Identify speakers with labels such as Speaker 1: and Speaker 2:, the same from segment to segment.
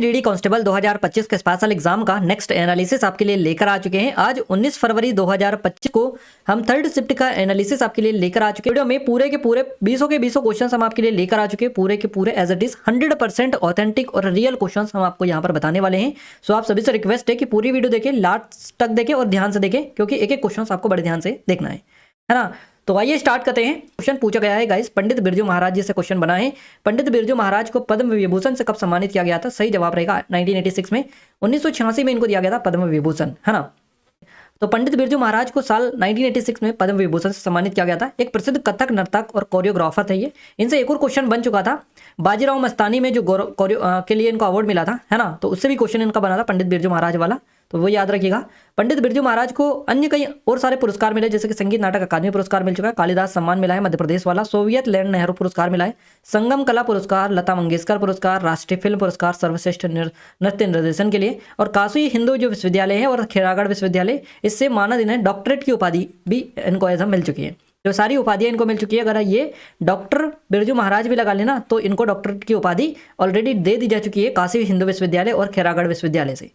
Speaker 1: GD constable 2025 के special exam का next analysis आपके लिए लेकर आ चुके हैं। आज 19 फरवरी 2025 को हम थर्ड शिफ्ट का एनालिसिस आपके लिए लेकर आ चुके हैं। वीडियो में पूरे के पूरे 20 के 20 क्वेश्चंस हम आपके लिए लेकर आ चुके हैं, पूरे के पूरे एज इट इज 100% ऑथेंटिक और रियल क्वेश्चंस हम आपको यहाँ पर बताने वाले हैं। सो आप सभी से रिक्वेस्ट है कि पूरी वीडियो देखें, लास्ट तक देखें और ध्यान से देखें, क्योंकि एक एक क्वेश्चन आपको बड़े ध्यान से देखना है ना। तो आइए स्टार्ट करते हैं। क्वेश्चन पूछा गया है गाइस, पंडित बिरजू महाराज जी से क्वेश्चन बना है। पंडित बिरजू महाराज को पद्म विभूषण से कब सम्मानित किया गया था? सही जवाब रहेगा 1986 में। 1986 में इनको दिया गया था पद्म विभूषण, है ना। तो पंडित बिरजू महाराज को साल 1986 में पद्म विभूषण से सम्मानित किया गया था। एक प्रसिद्ध कथक नर्तक और कोरियोग्राफर थे ये। इनसे एक और क्वेश्चन बन चुका था, बाजीराव मस्तानी में जो के लिए इनको अवार्ड मिला था, है ना, तो उससे भी क्वेश्चन इनका बना था पंडित बिरजू महाराज वाला, तो वो याद रखिएगा। पंडित बिरजू महाराज को अन्य कई और सारे पुरस्कार मिले, जैसे कि संगीत नाटक अकादमी पुरस्कार मिल चुका है, कालिदास सम्मान मिला है मध्य प्रदेश वाला, सोवियत लैंड नेहरू पुरस्कार मिला है, संगम कला पुरस्कार, लता मंगेशकर पुरस्कार, राष्ट्रीय फिल्म पुरस्कार सर्वश्रेष्ठ नृत्य निर्देशन के लिए, और काशी हिंदू जो विश्वविद्यालय है और खेरागढ़ विश्वविद्यालय, इससे मानद इन्हें डॉक्टरेट की उपाधि भी इनको ऐसा मिल चुकी है। जो सारी उपाधियां इनको मिल चुकी है, अगर ये डॉक्टर बिरजू महाराज भी लगा लेना तो इनको डॉक्टरेट की उपाधि ऑलरेडी दे दी जा चुकी है काशी हिंदू विश्वविद्यालय और खेरागढ़ विश्वविद्यालय से।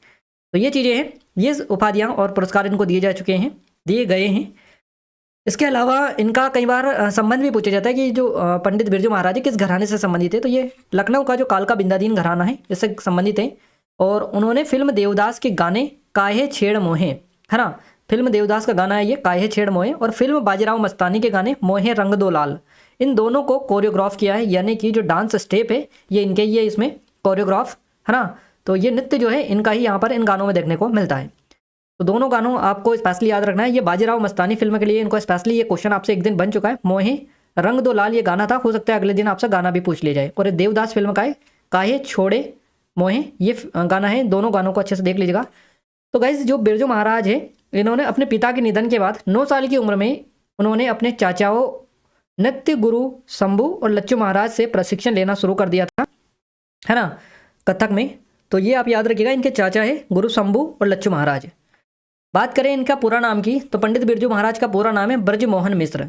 Speaker 1: तो ये चीज़ें हैं, ये उपाधियां और पुरस्कार इनको दिए जा चुके हैं, दिए गए हैं। इसके अलावा इनका कई बार संबंध भी पूछा जाता है कि जो पंडित बिरजू महाराज किस घराने से संबंधित है, तो ये लखनऊ का जो कालका बिंदादीन घराना है इससे संबंधित है। और उन्होंने फिल्म देवदास के गाने काहे छेड़ मोहे, है ना, फिल्म देवदास का गाना है ये काहे छेड़ मोहे, और फिल्म बाजीराव मस्तानी के गाने मोहे रंग दो लाल, इन दोनों को कोरियोग्राफ किया है, यानी कि जो डांस स्टेप है ये इनके ही है, इसमें कोरियोग्राफ, है ना। तो ये नृत्य जो है इनका ही यहाँ पर इन गानों में देखने को मिलता है। तो दोनों गानों आपको स्पेशली याद रखना है। ये बाजीराव मस्तानी फिल्म के लिए इनको स्पेशली ये क्वेश्चन आपसे एक दिन बन चुका है, मोहे रंग दो लाल ये गाना था, हो सकता है अगले दिन आपसे गाना भी पूछ लिया जाए। और देवदास फिल्म का है काहे छोड़े मोहे ये गाना है, दोनों गानों को अच्छे से देख लीजिएगा। तो गाइस जो बिरजू महाराज है, इन्होंने अपने पिता के निधन के बाद 9 साल की उम्र में उन्होंने अपने चाचाओं नृत्य गुरु शंभू और लच्चू महाराज से प्रशिक्षण लेना शुरू कर दिया था, है ना, कथक में। तो ये आप याद रखिएगा, इनके चाचा है गुरु शंभू और लच्चू महाराज। बात करें इनका पूरा नाम की, तो पंडित बिरजू महाराज का पूरा नाम है ब्रजमोहन मिश्र।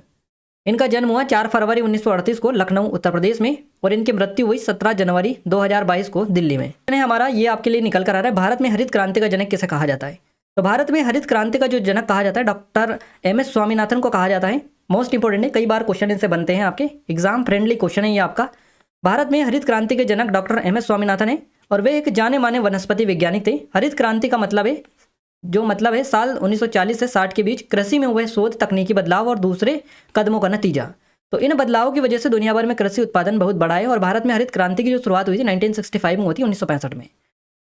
Speaker 1: इनका जन्म हुआ 4 फरवरी 1938 को लखनऊ उत्तर प्रदेश में, और इनकी मृत्यु हुई 17 जनवरी 2022 को दिल्ली में। हमारा ये आपके लिए निकल कर आ रहा है, भारत में हरित क्रांति का जनक किसे कहा जाता है? तो भारत में हरित क्रांति का जो जनक कहा जाता है डॉक्टर MS स्वामीनाथन को कहा जाता है। मोस्ट इंपोर्टेंट है, कई बार क्वेश्चन इनसे बनते हैं, आपके एग्जाम फ्रेंडली क्वेश्चन है ये आपका। भारत में हरित क्रांति के जनक डॉक्टर MS स्वामीनाथन है, और वे एक जाने माने वनस्पति वैज्ञानिक थे। हरित क्रांति का मतलब है, जो मतलब है साल 1940 से 60 के बीच कृषि में हुए शोध, तकनीकी बदलाव और दूसरे कदमों का नतीजा। तो इन बदलावों की वजह से दुनिया भर में कृषि उत्पादन बहुत बढ़ा है, और भारत में हरित क्रांति की जो शुरुआत हुई थी 1965 में हुई थी, 1965 में।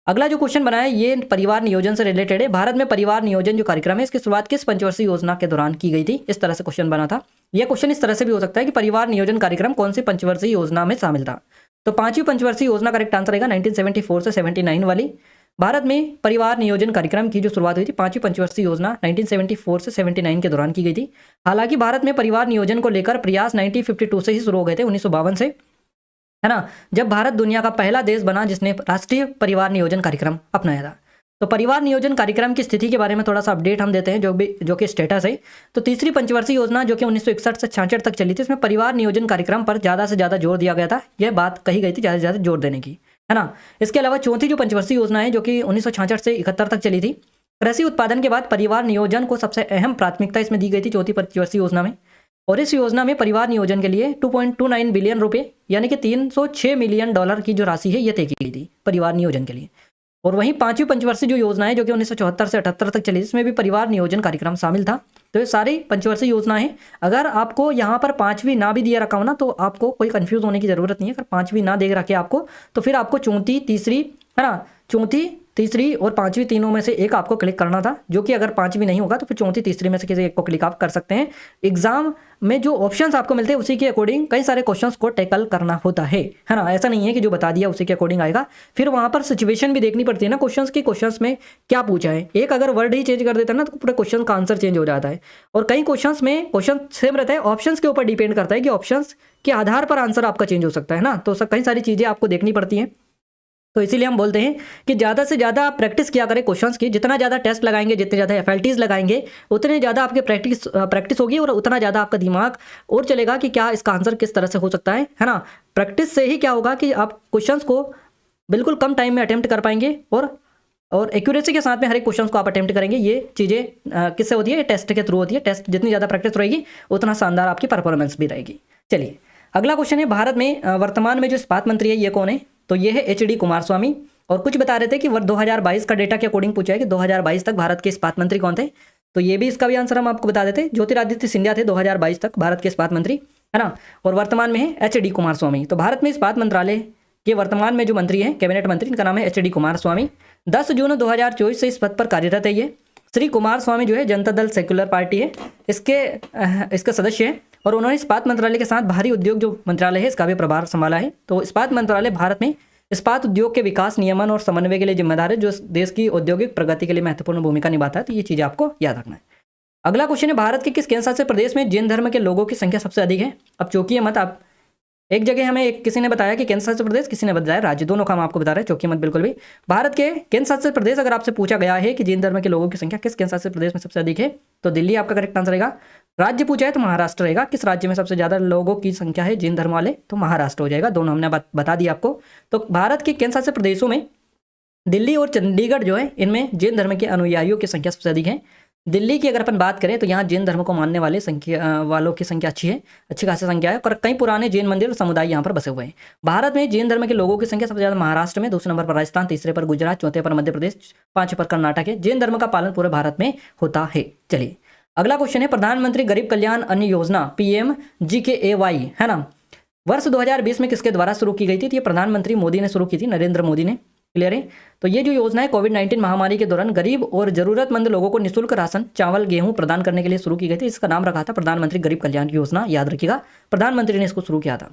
Speaker 1: अगला जो क्वेश्चन बना है ये परिवार नियोजन से रिलेटेड है। भारत में परिवार नियोजन जो कार्यक्रम है इसकी शुरुआत किस पंचवर्षीय योजना के दौरान की गई थी? इस तरह से क्वेश्चन बना था। यह क्वेश्चन इस तरह से भी हो सकता है कि परिवार नियोजन कार्यक्रम कौन सी पंचवर्षीय योजना में शामिल था? तो 5वीं पंचवर्षीय योजना करेक्ट आंसर रहेगा 1974 से 79 वाली। भारत में परिवार नियोजन कार्यक्रम की जो शुरुआत हुई थी 5वीं पंचवर्षीय योजना 1974 से 79 के दौरान की गई थी। हालांकि भारत में परिवार नियोजन को लेकर प्रयास 1952 से ही शुरू हो गए थे, 1952 से, है ना, जब भारत दुनिया का पहला देश बना जिसने राष्ट्रीय परिवार नियोजन कार्यक्रम अपनाया था। तो परिवार नियोजन कार्यक्रम की स्थिति के बारे में थोड़ा सा अपडेट हम देते हैं, जो कि स्टेटस है। तो तीसरी पंचवर्षीय योजना जो कि 1961 से 66 तक चली थी, इसमें परिवार नियोजन कार्यक्रम पर ज़्यादा से ज़्यादा जोर दिया गया था, यह बात कही गई थी ज़्यादा से ज़्यादा जोर देने की, है ना। इसके अलावा चौथी जो पंचवर्षीय योजना है जो कि 1966 से 71 तक चली थी, कृषि उत्पादन के बाद परिवार नियोजन को सबसे अहम प्राथमिकता इसमें दी गई थी चौथी पंचवर्षीय योजना में। और इस योजना में परिवार नियोजन के लिए 2.29 बिलियन रुपए यानी कि $306 मिलियन की जो राशि है ये तय की गई थी परिवार नियोजन के लिए। और वहीं 5वीं पंचवर्षीय जो योजना है जो कि 1974 से 78 तक चली, इसमें भी परिवार नियोजन कार्यक्रम शामिल था। तो ये सारी पंचवर्षीय योजना है। अगर आपको यहाँ पर 5वीं ना भी दिया रखा हो ना, तो आपको कोई कंफ्यूज होने की जरूरत नहीं है। अगर 5वीं ना दे रखे आपको, तो फिर आपको चौथी, तीसरी, है ना, चौथी, तीसरी और 5वीं तीनों में से एक आपको क्लिक करना था, जो कि अगर 5वीं नहीं होगा तो फिर चौथी, तीसरी में से किसी एक को क्लिक आप कर सकते हैं। एग्जाम में जो ऑप्शंस आपको मिलते हैं उसी के अकॉर्डिंग कई सारे क्वेश्चंस को टैकल करना होता है ना। ऐसा नहीं है कि जो बता दिया उसी के अकॉर्डिंग आएगा, फिर वहां पर सिचुएशन भी देखनी पड़ती है ना क्वेश्चंस की, क्वेश्चंस में क्या पूछा है। एक अगर वर्ड ही चेंज कर देता है ना तो पूरे क्वेश्चन का आंसर चेंज हो जाता है। और कई क्वेश्चंस में क्वेश्चन सेम रहता है, ऑप्शंस के ऊपर डिपेंड करता है कि ऑप्शंस के आधार पर आंसर आपका चेंज हो सकता है ना। तो कई सारी चीजें आपको देखनी पड़ती हैं। तो इसीलिए हम बोलते हैं कि ज़्यादा से ज़्यादा प्रैक्टिस किया करें क्वेश्चंस की। जितना ज़्यादा टेस्ट लगाएंगे, जितने ज़्यादा FLTs लगाएंगे, उतने ज़्यादा आपके प्रैक्टिस होगी और उतना ज़्यादा आपका दिमाग और चलेगा कि क्या इसका आंसर किस तरह से हो सकता है ना। प्रैक्टिस से ही क्या होगा कि आप क्वेश्चंस को बिल्कुल कम टाइम में अटेम्प्ट कर पाएंगे और एक्यूरेसी के साथ में हर एक क्वेश्चन को आप अटेम्प्ट करेंगे। ये चीज़ें किससे होती है? टेस्ट के थ्रू होती है। टेस्ट जितनी ज़्यादा प्रैक्टिस रहेगी उतना शानदार आपकी परफॉर्मेंस भी रहेगी। चलिए अगला क्वेश्चन है, भारत में वर्तमान में जो इस्पात मंत्री है ये कौन है? तो ये है HD कुमारस्वामी। और कुछ बता रहे थे कि 2022 का डेटा के अकॉर्डिंग पूछा है कि 2022 तक भारत के इस्पात मंत्री कौन थे, तो ये भी इसका भी आंसर हम आपको बता देते। ज्योतिरादित्य सिंधिया थे 2022 तक भारत के इस्पात मंत्री, है ना। और वर्तमान में है HD कुमारस्वामी। तो भारत में इस्पात मंत्रालय के वर्तमान में जो मंत्री हैं, कैबिनेट मंत्री, इनका नाम है HD कुमारस्वामी। 10 जून 2024 से इस पद पर कार्यरत है ये। श्री कुमारस्वामी जो है जनता दल सेक्युलर पार्टी है इसके सदस्य है। और उन्होंने इस्पात मंत्रालय के साथ भारी उद्योग जो मंत्रालय है इसका भी प्रभार संभाला है। तो इस्पात मंत्रालय भारत में इस्पात उद्योग के विकास, नियमन और समन्वय के लिए जिम्मेदार है, जो देश की औद्योगिक प्रगति के लिए महत्वपूर्ण भूमिका निभाता है। तो ये चीज़ आपको याद रखना है। अगला क्वेश्चन है, भारत के किस केंद्र शासित प्रदेश में जैन धर्म के लोगों की संख्या सबसे अधिक है? अब चौंकिए मत आप, एक जगह हमें किसी ने बताया कि केंद्र शासित प्रदेश, किसी ने बताया राज्य, दोनों का हम आपको बता रहे हैं, चौंकिए मत बिल्कुल भी। भारत के केंद्र शासित प्रदेश, अगर आपसे पूछा गया है कि जैन धर्म के लोगों की संख्या किस केंद्र शासित प्रदेश में सबसे अधिक है, तो दिल्ली आपका करेक्ट आंसर रहेगा। राज्य पूछा है तो महाराष्ट्र रहेगा। किस राज्य में सबसे ज्यादा लोगों की संख्या है जैन धर्म वाले, तो महाराष्ट्र हो जाएगा। दोनों हमने बता दिया आपको। तो भारत के केंद्र शासित प्रदेशों में दिल्ली और चंडीगढ़ जो है, इनमें जैन धर्म के अनुयायियों की संख्या सबसे अधिक है। दिल्ली की अगर अपन बात करें तो यहाँ जैन धर्म को मानने वाले वालों की संख्या अच्छी खासी संख्या है। और कई पुराने जैन मंदिर और समुदाय यहाँ पर बसे हुए हैं। भारत में जैन धर्म के लोगों की संख्या सबसे ज़्यादा महाराष्ट्र में, दूसरे नंबर पर राजस्थान, तीसरे पर गुजरात, चौथे पर मध्य प्रदेश, पांचवें पर कर्नाटक है। जैन धर्म का पालन पूरे भारत में होता है। चलिए अगला क्वेश्चन है, प्रधानमंत्री गरीब कल्याण अन्न योजना PMGKAY, है ना, वर्ष 2020 में किसके द्वारा शुरू की गई थी? तो ये प्रधानमंत्री मोदी ने शुरू की थी, नरेंद्र मोदी ने। क्लियर है। तो ये जो योजना है कोविड-19 महामारी के दौरान गरीब और जरूरतमंद लोगों को निःशुल्क राशन, चावल, गेहूं प्रदान करने के लिए शुरू की गई थी। इसका नाम रखा था प्रधानमंत्री गरीब कल्याण योजना। याद रखिएगा, प्रधानमंत्री ने इसको शुरू किया था।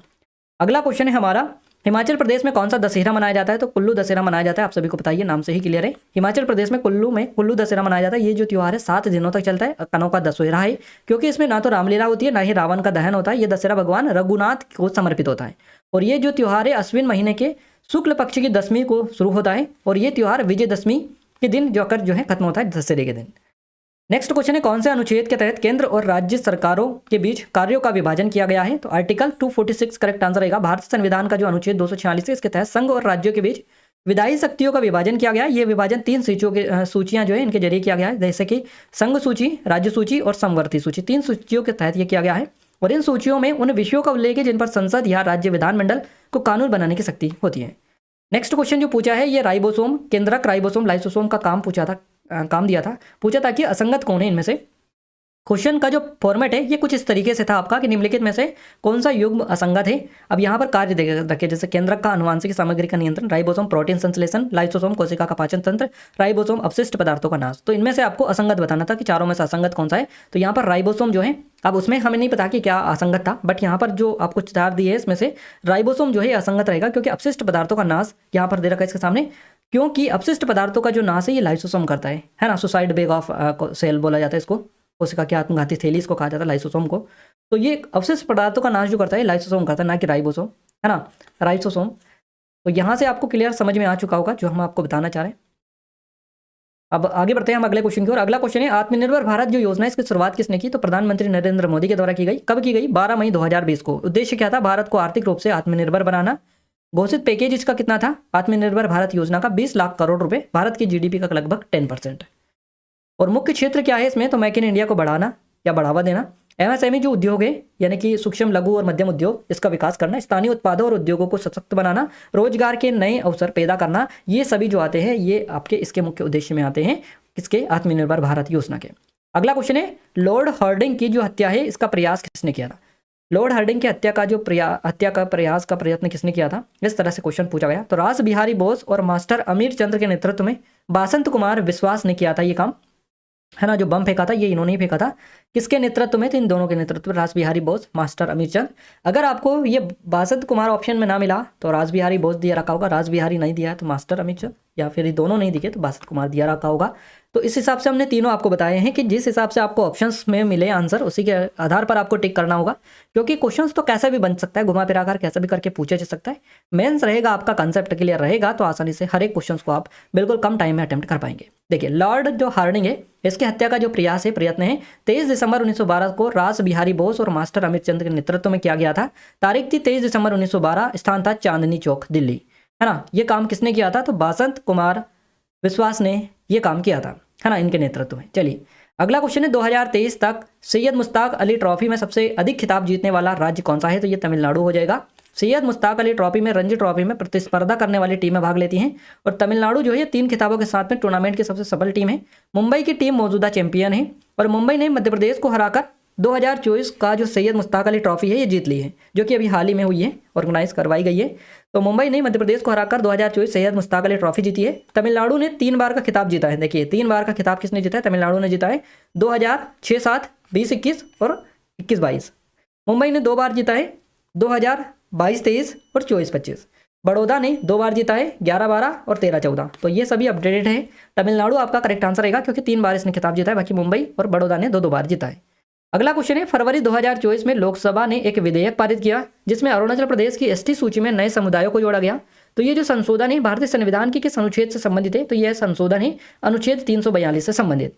Speaker 1: अगला क्वेश्चन है हमारा, हिमाचल प्रदेश में कौन सा दशहरा मनाया जाता है? तो कुल्लू दशहरा मनाया जाता है। आप सभी को बताइए, नाम से ही क्लियर है। हिमाचल प्रदेश में कुल्लू दशहरा मनाया जाता है। ये जो त्योहार है 7 दिनों तक चलता है। अनोखा दशहरा है क्योंकि इसमें ना तो रामलीला होती है, ना ही रावण का दहन होता है। ये दशहरा भगवान रघुनाथ को समर्पित होता है। और ये जो त्योहार है अश्विन महीने के शुक्ल पक्ष की 10वीं को शुरू होता है। और ये त्योहार विजयदशमी के दिन जो है खत्म होता है, दशहरे के दिन। नेक्स्ट क्वेश्चन है, कौन से अनुच्छेद के तहत केंद्र और राज्य सरकारों के बीच कार्यों का विभाजन किया गया है? तो आर्टिकल 246 करेक्ट आंसर रहेगा। भारतीय संविधान का जो अनुच्छेद 246 है, इसके तहत संघ और राज्यों के बीच विधायी शक्तियों का विभाजन किया गया है। ये विभाजन 3 सूचियां जो है इनके जरिए किया गया है, जैसे कि संघ सूची, राज्य सूची और समवर्ती सूची। 3 सूचियों के तहत ये किया गया है। और इन सूचियों में उन विषयों का उल्लेख है जिन पर संसद या राज्य विधानमंडल को कानून बनाने की शक्ति होती है। नेक्स्ट क्वेश्चन जो पूछा है, ये राइबोसोम, केंद्रक राइबोसोम लाइसोसोम का काम दिया था, पूछा था कि असंगत कौन है इनमें से। क्वेश्चन का जो फॉर्मेट है ये कुछ इस तरीके से था आपका कि निम्नलिखित में से कौन सा युग्म असंगत है। अब यहाँ पर कार्य दे रखे, जैसे केंद्रक का आनुवांशिक सामग्री का नियंत्रण, राइबोसोम प्रोटीन संश्लेषण, लाइसोसोम कोशिका का पाचन तंत्र, राइबोसोम अपशिष्ट पदार्थों का नाश। तो इनमें से आपको असंगत बताना था कि चारों में से असंगत कौन सा है। तो यहाँ पर राइबोसोम जो है, अब उसमें हमें नहीं पता कि क्या असंगत था, बट यहाँ पर जो आपको 4 दिए है इसमें से राइबोसोम जो है असंगत रहेगा, क्योंकि अपशिष्ट पदार्थों का नाश यहाँ पर दे रखा है इसके सामने, क्योंकि अपशिष्ट पदार्थों का जो नाश है ये लाइसोसोम करता है ना। सुसाइड बैग ऑफ सेल बोला जाता है इसको, कोशिका की आत्मघाती थैली इसको कहा जाता है लाइसोसोम को। तो ये अवशिष्ट पदार्थों का नाश जो करता है लाइसोसोम करता है, ना कि राइबोसोम, है ना, राइसोसोम। तो यहाँ से आपको क्लियर समझ में आ चुका होगा जो हम आपको बताना चाह रहे हैं। अब आगे बढ़ते हैं हम अगले क्वेश्चन की ओर। अगला क्वेश्चन है, आत्मनिर्भर भारत जो योजना है इसकी शुरुआत किसने की? तो प्रधानमंत्री नरेंद्र मोदी के द्वारा की गई। कब की गई? 12 मई 2020 को। उद्देश्य क्या था? भारत को आर्थिक रूप से आत्मनिर्भर बनाना। घोषित पैकेज इसका कितना था? आत्मनिर्भर भारत योजना का 20 लाख करोड़ रुपए, भारत की GDP का लगभग 10%। और मुख्य क्षेत्र क्या है इसमें? तो मेक इन इंडिया को बढ़ाना या बढ़ावा देना, MSME जो उद्योग है यानी कि सूक्ष्म लघु और मध्यम उद्योग, इसका विकास करना, स्थानीय उत्पादों और उद्योगों को सशक्त बनाना, रोजगार के नए अवसर पैदा करना, ये सभी जो आते हैं ये आपके इसके मुख्य उद्देश्य में आते हैं, किसके? आत्मनिर्भर भारत योजना के। अगला क्वेश्चन है, लॉर्ड हार्डिंग की जो हत्या है इसका प्रयास किसने किया था? लॉर्ड हार्डिंग की हत्या का प्रयास का प्रयत्न किसने किया था? इस तरह से क्वेश्चन पूछा गया। तो रास बिहारी बोस और मास्टर अमीर चंद्र के नेतृत्व में बसंत कुमार विश्वास ने किया था ये काम, है ना। जो बम फेंका था ये इन्होंने ही फेंका था। किसके नेतृत्व में? तो इन दोनों के नेतृत्व में, रास बिहारी बोस, मास्टर अमीर चंद। अगर आपको ये बसंत कुमार ऑप्शन में ना मिला तो रास बिहारी बोस दिया रखा होगा, रास बिहारी नहीं दिया है तो मास्टर अमीर चंद, या फिर ये दोनों नहीं दिखे तो बसंत कुमार दिया रखा होगा। तो इस हिसाब से हमने तीनों आपको बताए हैं कि जिस हिसाब से आपको ऑप्शंस में मिले आंसर उसी के आधार पर आपको टिक करना होगा, क्योंकि क्वेश्चंस तो कैसे भी बन सकता है, घुमा फिरा कर कैसे भी करके पूछा जा सकता है। मेंस रहेगा आपका कंसेप्ट क्लियर रहेगा तो आसानी से हर एक क्वेश्चन को आप बिल्कुल कम टाइम में अटेम्प्ट कर पाएंगे। देखिए, लॉर्ड जो हार्डिंग है इसकी हत्या का जो प्रयत्न है 23 दिसंबर 1912 को रास बिहारी बोस और मास्टर अमित चंद के नेतृत्व में किया गया था। तारीख थी 23 दिसंबर 1912, स्थान था चांदनी चौक, दिल्ली, है ना। ये काम किसने किया था? तो बसंत कुमार विश्वास ने ये काम किया था, है ना, इनके नेतृत्व में। चलिए अगला क्वेश्चन है, 2023 तक सैयद मुश्ताक अली ट्रॉफी में सबसे अधिक खिताब जीतने वाला राज्य कौन सा है? तो ये तमिलनाडु हो जाएगा। सैयद मुश्ताक अली ट्रॉफी में, रणजी ट्रॉफी में प्रतिस्पर्धा करने वाली टीमें भाग लेती हैं और तमिलनाडु जो है 3 खिताबों के साथ में टूर्नामेंट की सबसे सफल टीम है। मुंबई की टीम मौजूदा चैंपियन है और मुंबई ने मध्य प्रदेश को हराकर 2024 का जो सैयद मुश्ताक अली ट्रॉफी है ये जीत ली है, जो कि अभी हाल ही में हुई है, ऑर्गेनाइज करवाई गई है। तो मुंबई ने मध्य प्रदेश को हराकर 2024 सैयद मुश्ताक अली ट्रॉफी जीती है। तमिलनाडु ने 3 बार का खिताब जीता है। देखिए 3 बार का खिताब किसने जीता है? तमिलनाडु ने जीता है, 2006-7, 20-21 और 21-22। मुंबई ने 2 बार जीता है, 2022-23 और 24-25। बड़ौदा ने 2 बार जीता है, 11-12 और 13-14। तो ये सभी अपडेटेड है। तमिलनाडु आपका करेक्ट आंसर रहेगा क्योंकि 3 बार इसने खिताब जीता है, बाकी मुंबई और बड़ौदा ने 2-2 बार जीता है। अगला क्वेश्चन है, फरवरी 2024 में लोकसभा ने एक विधेयक पारित किया जिसमें अरुणाचल प्रदेश की एसटी सूची में नए समुदायों को जोड़ा गया। तो ये जो संशोधन है भारतीय संविधान के किस अनुच्छेद से संबंधित है? तो यह संशोधन है अनुच्छेद 342 से संबंधित,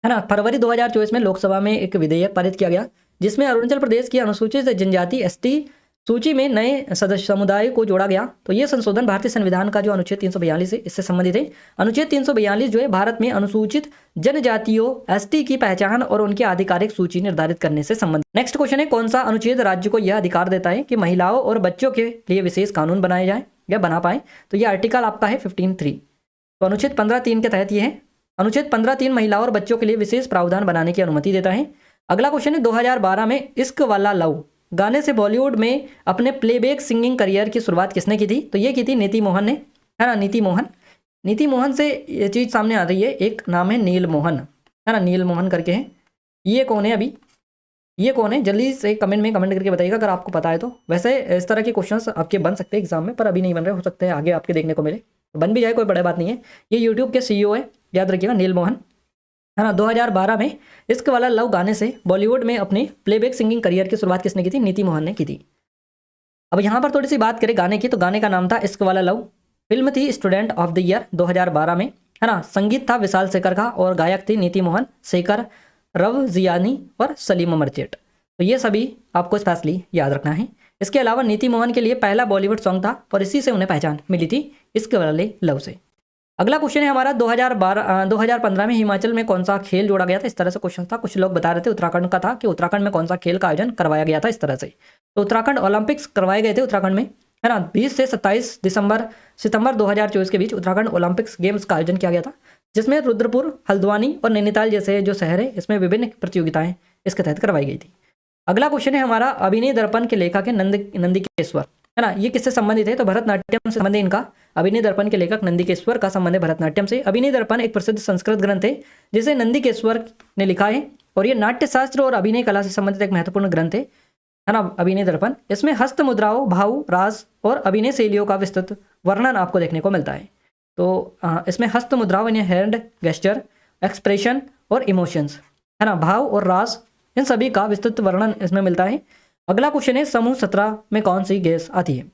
Speaker 1: है ना। फरवरी 2024 में लोकसभा में एक विधेयक पारित किया गया जिसमें अरुणाचल प्रदेश की अनुसूचित जनजाति एसटी सूची में नए सदस्य समुदाय को जोड़ा गया। तो ये संशोधन भारतीय संविधान का जो अनुच्छेद 342 है इससे संबंधित है। अनुच्छेद 342 जो है भारत में अनुसूचित जनजातियों एसटी की पहचान और उनकी आधिकारिक सूची निर्धारित करने से संबंधित। नेक्स्ट क्वेश्चन है, कौन सा अनुच्छेद राज्य को यह अधिकार देता है कि महिलाओं और बच्चों के लिए विशेष कानून बनाए जाए या बना पाए? तो यह आर्टिकल आपका है 15(3). तो अनुच्छेद 15(3) के तहत ये है। अनुच्छेद 15(3) महिलाओं और बच्चों के लिए विशेष प्रावधान बनाने की अनुमति देता है। अगला क्वेश्चन है, 2012 में इश्क वाला लव गाने से बॉलीवुड में अपने प्लेबैक सिंगिंग करियर की शुरुआत किसने की थी? तो ये की थी नीति मोहन ने, है ना। नीति मोहन से ये चीज़ सामने आ रही है। एक नाम है नील मोहन, है ना, नील मोहन करके है। ये कौन है? अभी ये कौन है? जल्दी से कमेंट में कमेंट करके बताइएगा अगर आपको पता है तो। वैसे इस तरह के क्वेश्चंस आपके बन सकते हैं एग्जाम में, पर अभी नहीं बन रहे, हो सकते हैं आगे आपके देखने को मिले, बन भी जाए, कोई बड़ी बात नहीं है। ये यूट्यूब के CEO है, याद रखिएगा, नील मोहन, है ना। 2012 में इश्क वाला लव गाने से बॉलीवुड में अपने प्लेबैक सिंगिंग करियर की शुरुआत किसने की थी? नीति मोहन ने की थी। अब यहाँ पर थोड़ी सी बात करें गाने की, तो गाने का नाम था इश्क वाला लव। फिल्म थी स्टूडेंट ऑफ द ईयर 2012 में, है ना। संगीत था विशाल शेखर का और गायक थी नीति मोहन, शेखर रवजियानी और सलीम मर्चेंट। तो ये सभी आपको स्पेशली याद रखना है। इसके अलावा नीति मोहन के लिए पहला बॉलीवुड सॉन्ग था और इसी से उन्हें पहचान मिली थी, इश्क वाले लव से। अगला क्वेश्चन है हमारा, 2015 में हिमाचल में कौन सा खेल जोड़ा गया था? इस तरह से क्वेश्चन था। कुछ लोग बता रहे थे उत्तराखंड का था कि उत्तराखंड में कौन सा खेल का आयोजन करवाया गया था, इस तरह से। तो उत्तराखंड ओलंपिक्स करवाए गए थे उत्तराखंड में, है ना। 20 से 27 सितंबर 2024 के बीच उत्तराखंड ओलंपिक्स गेम्स का आयोजन किया गया था, जिसमें रुद्रपुर, हल्द्वानी और नैनीताल जैसे जो शहर है इसमें विभिन्न प्रतियोगिताएं इसके तहत करवाई गई थी। अगला क्वेश्चन है हमारा, अभिनय दर्पण के लेखक है नंदिकेश्वर, है ना। ये किससे संबंधित है? तो भरतनाट्यम से संबंधित इनका। अभिनय दर्पण के लेखक नंदिकेश्वर का संबंध है भरतनाट्यम से। अभिनय दर्पण एक प्रसिद्ध संस्कृत ग्रंथ है जिसे नंदिकेश्वर ने लिखा है और ये नाट्यशास्त्र और अभिनय कला से संबंधित एक महत्वपूर्ण ग्रंथ है ना, अभिनय दर्पण। इसमें हस्त मुद्राओं, भाव, राज और अभिनय शैलियों का विस्तृत वर्णन आपको देखने को मिलता है। तो इसमें हस्त मुद्राओं यानी हैंड गेस्चर, एक्सप्रेशन और इमोशंस, है ना, भाव और राज, इन सभी का विस्तृत वर्णन इसमें मिलता है। अगला क्वेश्चन है, समूह 17 में कौन सी गैस आती है?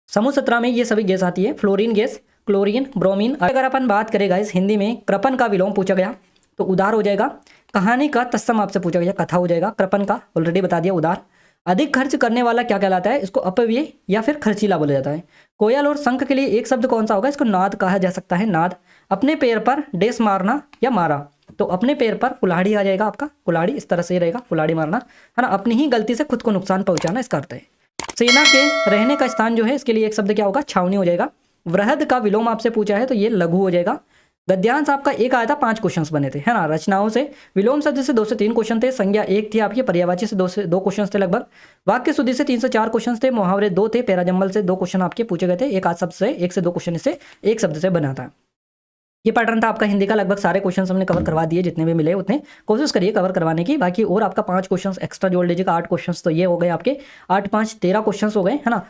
Speaker 1: समूह 17 में ये सभी गैस आती है, फ्लोरीन गैस, क्लोरीन, ब्रोमीन। अगर अपन बात करेगा इस हिंदी में कृपन का विलोम पूछा गया तो उदार हो जाएगा। कहानी का तत्सम आपसे पूछा गया, कथा हो जाएगा। कृपन का ऑलरेडी बता दिया, उदार। अधिक खर्च करने वाला क्या कहलाता है? इसको अपव्यय या फिर खर्चीला बोला जाता है। कोयल और शंख के लिए एक शब्द कौन सा होगा? इसको नाद कहा जा सकता है, नाद। अपने पैर पर डेस मारना या मारा, तो अपने पैर पर कुल्हाड़ी आ जाएगा आपका, कुल्हाड़ी, इस तरह से रहेगा, कुल्हाड़ी मारना, है ना। अपनी ही गलती से खुद को नुकसान पहुंचाना, इसका अर्थ है। सेना के रहने का स्थान जो है इसके लिए एक शब्द क्या होगा? छावनी हो जाएगा। वृहद का विलोम आपसे पूछा है तो ये लघु हो जाएगा। गद्यांश आपका एक आया था, 5 क्वेश्चंस बने थे, है ना। रचनाओं से विलोम शब्द से 2 से 3 क्वेश्चन थे, संज्ञा 1 थी आपकी, पर्यायवाची से 2 क्वेश्चन थे लगभग, वाक्य शुद्धि से 3 से 4 क्वेश्चन थे, मुहावरे 2 थे, पैराजंबल से 2 क्वेश्चन आपके पूछे गए थे, एक आध शब्द से 1 से 2 क्वेश्चन इससे एक शब्द से बना था। ये पैटर्न था आपका हिंदी का। लगभग सारे क्वेश्चंस हमने कवर करवा दिए, जितने भी मिले उतने कोशिश करिए कवर करवाने की। बाकी और आपका 5 क्वेश्चंस एक्स्ट्रा जोड़ लीजिएगा, 8 क्वेश्चंस तो ये हो गए आपके, 8 5 13 क्वेश्चंस हो गए, है ना।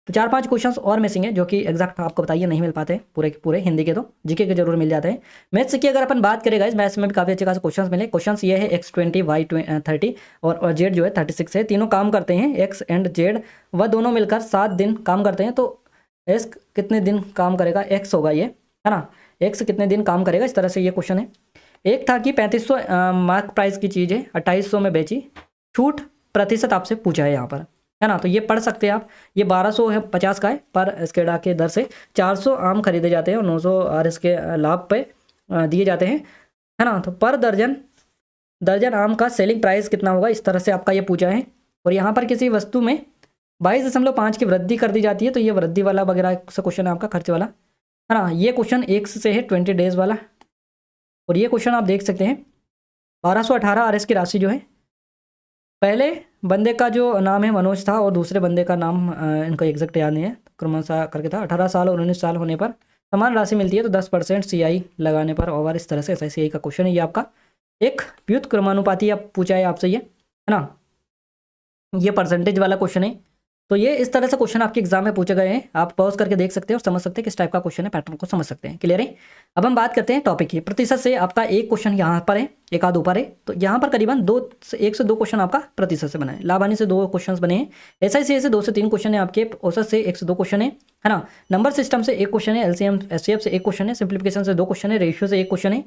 Speaker 1: तो 4-5 क्वेश्चंस और मिसिंग है जो कि एग्जैक्ट आपको बताइए नहीं मिल पाते पूरे पूरे हिंदी के, तो जीके के जरूर मिल जाते हैं। मैथ्स की अगर अपन बात करें गाइस, मैथ्स में भी काफ़ी अच्छे खासे क्वेश्चंस मिले। क्वेश्चंस ये है x20 y30 और z जो है 36 है, तीनों काम करते हैं, x एंड z वह दोनों मिलकर 7 दिन काम करते हैं। तो x कितने दिन काम करेगा? x होगा ये, है ना, x कितने दिन काम करेगा, इस तरह से ये क्वेश्चन है। एक था कि 3500 मार्क प्राइस की चीज़ है 2800 में बेची, छूट प्रतिशत आपसे पूछा है यहाँ पर, है ना। तो ये पढ़ सकते हैं आप। ये 1250 का है पर स्केडा के दर से 400 आम खरीदे जाते हैं और 900 RS के लाभ पे दिए जाते हैं, है ना। तो पर दर्जन आम का सेलिंग प्राइस कितना होगा, इस तरह से आपका ये पूछा है। और यहाँ पर किसी वस्तु में 22.5 की वृद्धि कर दी जाती है, तो ये वृद्धि वाला वगैरह से क्वेश्चन है आपका, खर्च वाला, है ना। ये क्वेश्चन एक से है 20 डेज वाला। और ये क्वेश्चन आप देख सकते हैं 1218 RS की राशि जो है, पहले बंदे का जो नाम है मनोज था और दूसरे बंदे का नाम इनको एग्जैक्ट याद नहीं है, क्रमशः करके था। 18 साल और 19 साल होने पर समान राशि मिलती है, तो 10% CI लगाने पर, और इस तरह से SICI का क्वेश्चन है ये आपका। एक व्युत्क्रमानुपाती आप पूछा है आपसे, ये है ना, ये परसेंटेज वाला क्वेश्चन है। तो ये इस तरह से क्वेश्चन आपके एग्जाम में पूछे गए हैं, आप पॉज करके देख सकते हैं और समझ सकते हैं किस टाइप का क्वेश्चन है, पैटर्न को समझ सकते हैं। क्लियर है। अब हम बात करते हैं टॉपिक की। प्रतिशत से आपका एक क्वेश्चन यहाँ पर है, एक आध ऊपर है, तो यहाँ पर करीबन 1 से 2 क्वेश्चन आपका प्रतिशत से बना है। लाभ हानि से 2 क्वेश्चन बने हैं, SICI से 2 से 3 क्वेश्चन है आपके, औसत से 1 से 2 क्वेश्चन है ना। नंबर सिस्टम से 1 क्वेश्चन है, LCM SCF से 1 क्वेश्चन है, सिंप्लीफिकेशन से 2 क्वेश्चन है, रेशियो से 1 क्वेश्चन है,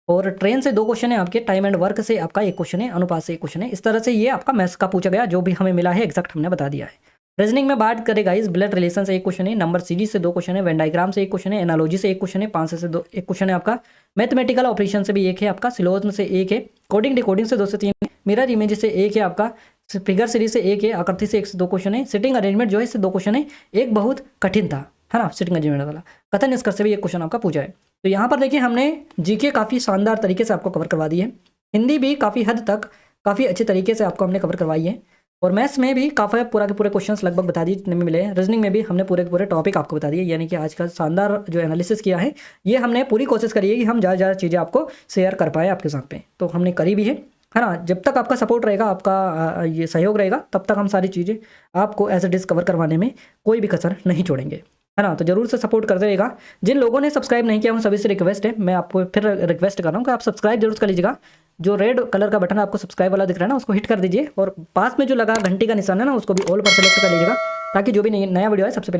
Speaker 1: और ट्रेन से 2 क्वेश्चन है आपके, टाइम एंड वर्क से आपका 1 क्वेश्चन है, अनुपात से 1 क्वेश्चन है। इस तरह से ये आपका मैथ्स का पूछा गया, जो भी हमें मिला है एग्जैक्ट हमने बता दिया है। रीजनिंग में बात करेगा इस ब्लड रिलेशन से 1 क्वेश्चन है, नंबर सीरीज से 2 क्वेश्चन है, वेन डायग्राम से 1 क्वेश्चन है, एनालॉजी से 1 क्वेश्चन है, 5 से 1 क्वेश्चन है आपका, मैथमेटिकल ऑपरेशन से भी 1 है आपका, सिलोज्म से 1 है, कोडिंग डिकोडिंग से 2 से 3 है, मिरर इमेज से 1 है आपका, फिगर सीरीज से 1 है, आकृति से 1 से 2 क्वेश्चन है, सिटिंग अरेंजमेंट जो है इससे 2 क्वेश्चन है, एक बहुत कठिन था, है ना, सिटिंग अरेंजमेंट वाला। कथन निष्कर्ष से भी 1 क्वेश्चन आपका पूछा है। तो यहाँ पर देखिए हमने GK काफ़ी शानदार तरीके से आपको कवर करवा दी है, हिंदी भी काफ़ी हद तक काफ़ी अच्छे तरीके से आपको हमने कवर करवाई है, और मैथ्स में भी काफ़ी पूरा के पूरे क्वेश्चंस लगभग बता दिए जितने में मिले हैं। रीजनिंग में भी हमने पूरे के पूरे टॉपिक आपको बता दिए, यानी कि आज का शानदार जो एनालिसिस किया है, ये हमने पूरी कोशिश करी है कि हम ज़्यादा चीज़ें आपको शेयर कर पाए आपके साथ पे, तो हमने करी भी है ना। जब तक आपका सपोर्ट रहेगा, आपका ये सहयोग रहेगा, तब तक हम सारी चीज़ें आपको एज इट इज़ कवर करवाने में कोई भी कसर नहीं छोड़ेंगे, है ना। तो जरूर से सपोर्ट करते रहेगा। जिन लोगों ने सब्सक्राइब नहीं किया उन सभी से रिक्वेस्ट है, मैं आपको फिर रिक्वेस्ट कर रहा हूँ कि आप सब्सक्राइब जरूर कर लीजिएगा। जो रेड कलर का बटन आपको सब्सक्राइब वाला दिख रहा है ना, उसको हिट कर दीजिए, और पास में जो लगा घंटी का निशान है ना, उसको भी ऑल पर सेलेक्ट कर लीजिएगा, ताकि जो भी नया वीडियो है सबसे पहले